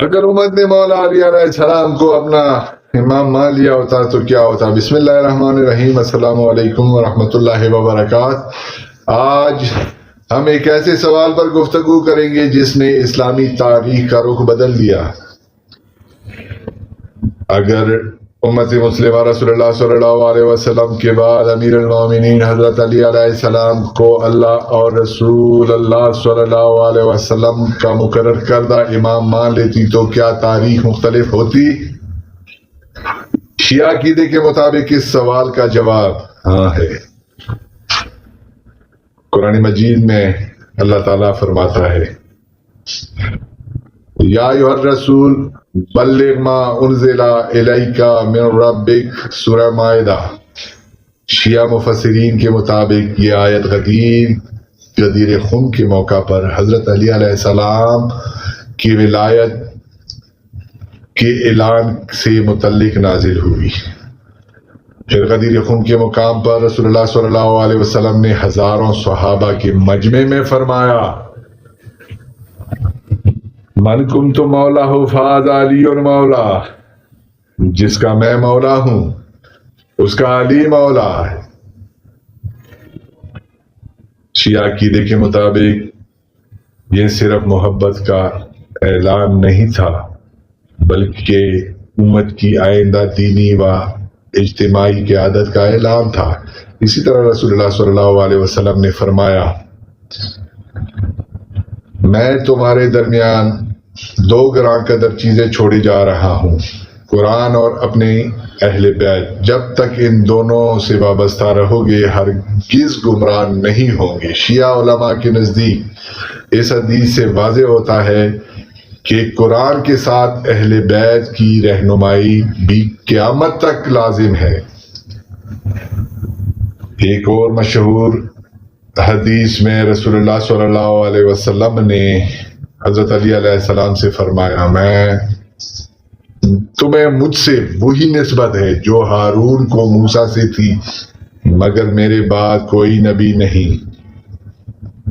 اگر امت نے مولا علی علیہ السلام کو اپنا امام مان لیا ہوتا تو کیا ہوتا؟ بسم اللہ الرحمن الرحیم۔ السلام علیکم ورحمۃ اللہ وبرکاتہ۔ آج ہم ایک ایسے سوال پر گفتگو کریں گے جس نے اسلامی تاریخ کا رخ بدل دیا۔ اگر امت مسلمہ رسول اللہ صلی اللہ علیہ وسلم کے بعد امیر المومنین حضرت علی علیہ السلام کو اللہ اور رسول اللہ صلی اللہ علیہ وسلم کا مقرر کردہ امام مان لیتی تو کیا تاریخ مختلف ہوتی؟ شیعہ عقیدے کے مطابق اس سوال کا جواب ہاں ہے۔ قرآن مجید میں اللہ تعالیٰ فرماتا ہے یا ایھا الرسول بلغ ما انزل الیک من ربک، سورہ مائدہ۔ شیعہ مفسرین کے مطابق یہ آیت غدیر خم کے موقع پر حضرت علی علیہ السلام کی ولایت کے اعلان سے متعلق نازل ہوئی۔ پھر غدیر خم کے مقام پر رسول اللہ صلی اللہ علیہ وسلم نے ہزاروں صحابہ کے مجمع میں فرمایا من کنت مولا ہو فہذا علی مولا، جس کا میں مولا ہوں اس کا علی مولا ہے۔ شیعہ عقیدے کے مطابق یہ صرف محبت کا اعلان نہیں تھا بلکہ امت کی آئندہ دینی و اجتماعی قیادت کا اعلان تھا۔ اسی طرح رسول اللہ صلی اللہ علیہ وسلم نے فرمایا میں تمہارے درمیان دو گراں قدر چیزیں چھوڑے جا رہا ہوں، قرآن اور اپنے اہل بیت۔ جب تک ان دونوں سے وابستہ رہو گے ہرگز گمراہ نہیں ہوں گے۔ شیعہ علماء کے نزدیک اس حدیث سے واضح ہوتا ہے کہ قرآن کے ساتھ اہل بیت کی رہنمائی بھی قیامت تک لازم ہے۔ ایک اور مشہور حدیث میں رسول اللہ صلی اللہ علیہ وسلم نے حضرت علی علیہ السلام سے فرمایا میں تمہیں مجھ سے وہی نسبت ہے جو ہارون کو موسیٰ سے تھی، مگر میرے بعد کوئی نبی نہیں۔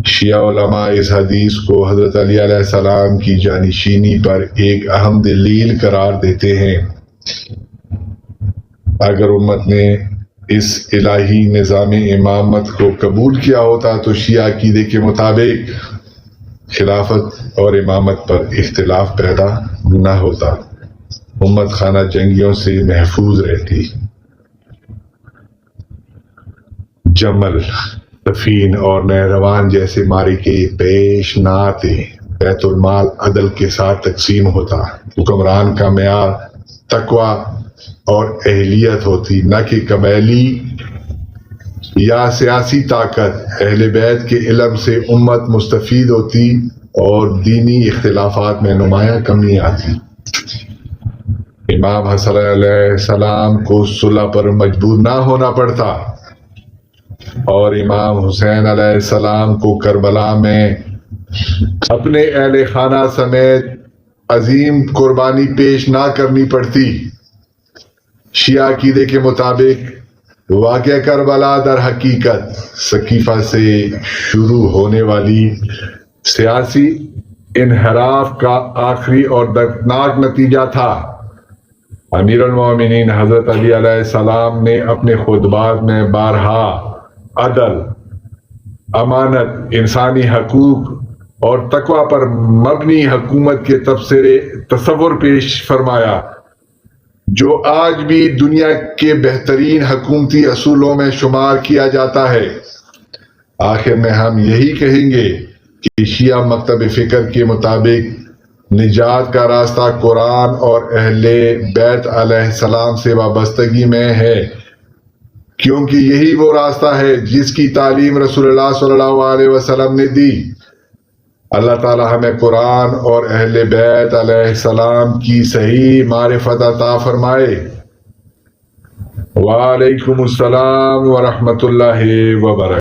شیعہ علماء اس حدیث کو حضرت علی علیہ السلام کی جانشینی پر ایک اہم دلیل قرار دیتے ہیں۔ اگر امت نے اس الہی نظام امامت کو قبول کیا ہوتا تو شیعہ عقیدے کے مطابق خلافت اور امامت پر اختلاف پیدا نہ ہوتا، امت خانہ جنگیوں سے محفوظ رہتی۔ جمل، صفین اور نہروان جیسے معرکے پیش نہ آتے، بیت المال عدل کے ساتھ تقسیم ہوتا، حکمران کا معیار تقوی اور اہلیت ہوتی نہ کہ قبیلی یا سیاسی طاقت۔ اہل بیت کے علم سے امت مستفید ہوتی اور دینی اختلافات میں نمایاں کمی آتی۔ امام حسن علیہ السلام کو صلح پر مجبور نہ ہونا پڑتا اور امام حسین علیہ السلام کو کربلا میں اپنے اہل خانہ سمیت عظیم قربانی پیش نہ کرنی پڑتی۔ شیعہ عقیدے کے مطابق واقعہ کربلا در حقیقت سقیفہ سے شروع ہونے والی سیاسی انحراف کا آخری اور دردناک نتیجہ تھا۔ امیر المومنین حضرت علی علیہ السلام نے اپنے خطبات میں بارہا عدل، امانت، انسانی حقوق اور تقوی پر مبنی حکومت کے تصور پیش فرمایا جو آج بھی دنیا کے بہترین حکومتی اصولوں میں شمار کیا جاتا ہے۔ آخر میں ہم یہی کہیں گے کہ شیعہ مکتب فکر کے مطابق نجات کا راستہ قرآن اور اہل بیت علیہ السلام سے وابستگی میں ہے، کیونکہ یہی وہ راستہ ہے جس کی تعلیم رسول اللہ صلی اللہ علیہ وسلم نے دی۔ اللہ تعالی ہمیں قرآن اور اہل بیت علیہ السلام کی صحیح معرفت عطا فرمائے۔ وعلیکم السلام ورحمۃ اللہ وبرکاتہ۔